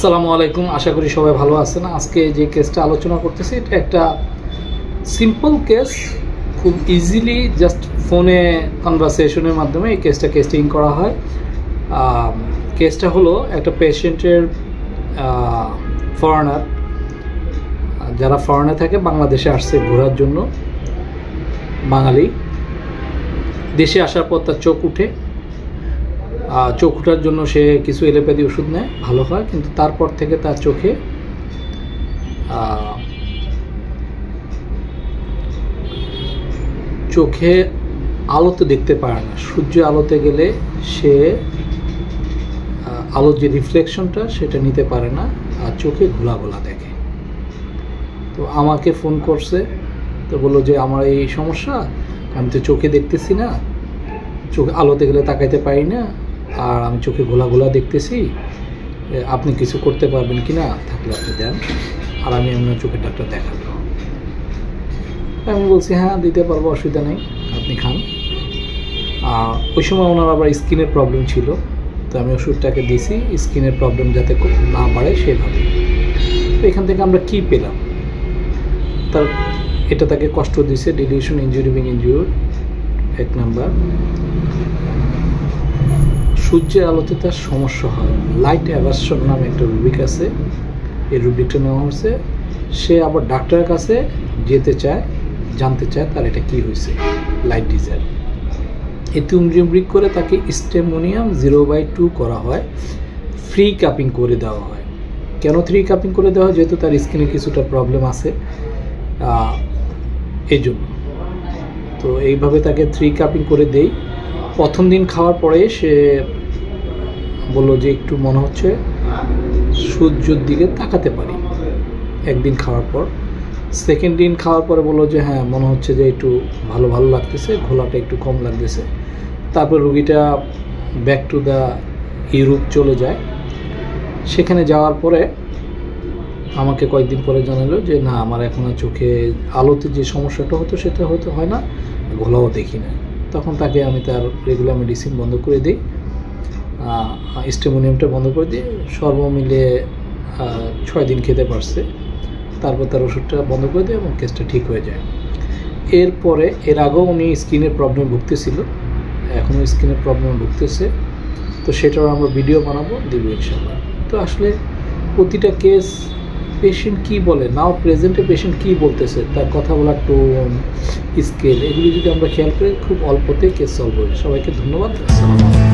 আসসালামু আলাইকুম, আশা করি সবাই ভালো আছেন। আজকে যে কেসটা আলোচনা করতেছি এটা একটা সিম্পল কেস, খুব ইজিলি জাস্ট ফোনে কনভারসেশনের মাধ্যমে এই কেসটা কেস্টিং করা হয়। কেসটা হলো একটা পেশেন্টের ফরেনার, যারা ফরেনে থাকে, বাংলাদেশে আসছে ঘোরার জন্য। বাঙালি দেশে আসার পর তার চোখ উঠে, চোখ উঠার জন্য সে কিছু এলোপ্যাথি ওষুধ নেয়, ভালো হয়, কিন্তু তারপর থেকে তার চোখে আলোতে দেখতে পারে না। সূর্য আলোতে গেলে সে আলোর যে রিফ্লেকশনটা সেটা নিতে পারে না, আর চোখে ঘোলা ঘোলা দেখে। তো আমাকে ফোন করছে, তো বললো যে আমার এই সমস্যা, আমি তো চোখে দেখতেছি না, চোখে আলোতে গেলে তাকাইতে পারি না, আর আমি চোখে ঘোলা ঘোলা দেখতেছি, আপনি কিছু করতে পারবেন কি না, থাকলে আপনি দেন, আর আমি আপনার চোখের ডাক্তার দেখাবো। আমি বলছি হ্যাঁ দিতে পারবো, অসুবিধা নেই, আপনি খান। ওই সময় ওনার আবার স্কিনের প্রবলেম ছিল, তো আমি ওষুধটাকে দিয়েছি স্কিনের প্রবলেম যাতে না বাড়ে সেভাবে। তো এখান থেকে আমরা কি পেলাম, এটা তাকে কষ্ট দিছে, dilution injury being injury. 1 number, সূর্যের আলোতে তার সমস্যা হয়, লাইট অ্যাভারশন নামে একটা রুব্রিক আছে, এই রুব্রিকটা নেওয়া হয়েছে। সে আবার ডাক্তারের কাছে যেতে চায়, জানতে চায় তার এটা কি হয়েছে, লাইট ডিজার। এই 3 রুব্রিক করে তাকে স্টেমোনিয়াম 0/2 করা হয়, ফ্রি কাপিং করে দেওয়া হয়। কেন 3 কাপিং করে দেওয়া হয়? যেহেতু তার স্কিনে কিছুটা প্রবলেম আছে এই জন্য। তো এইভাবে তাকে 3 কাপিং করে দেই। প্রথম দিন খাওয়ার পরে সে বললো যে একটু মনে হচ্ছে সূর্যের দিকে তাকাতে পারি, একদিন খাওয়ার পর। সেকেন্ড দিন খাওয়ার পরে বললো যে হ্যাঁ মনে হচ্ছে যে একটু ভালো ভালো লাগতেছে, ঘোলাটা একটু কম লাগতেছে। তারপর রুগীটা ব্যাক টু দ্য ইউরোপ চলে যায়। সেখানে যাওয়ার পরে আমাকে কয়েকদিন পরে জানালো যে না, আমার এখন আর চোখে আলোতে যে সমস্যাটা হতো সেটা হয়তো হয় না, ঘোলাও দেখি না। তখন তাকে আমি তার রেগুলার মেডিসিন বন্ধ করে দিই, স্টেমোনিয়ামটা বন্ধ করে দিই। সর্বমিলে 6 দিন খেতে পারছে। তারপর তার ওষুধটা বন্ধ করে দিই এবং কেসটা ঠিক হয়ে যায়। এরপরে এর আগেও উনি স্কিনের প্রবলেম ভুগতেছিল, এখনও স্কিনের প্রবলেম ভুগতেছে। তো সেটাও আমরা ভিডিও বানাবো, দিব ইনশাল্লাহ। তো আসলে প্রতিটা কেস পেশেন্ট কী বলে, নাও প্রেজেন্টে পেশেন্ট কী বলতেছে, তার কথা বলার টোন, স্কেল, এগুলি যদি আমরা খেয়াল করি খুব অল্পতে কেস সলভ হয়। সবাইকে ধন্যবাদ। আসসালামু আলাইকুম।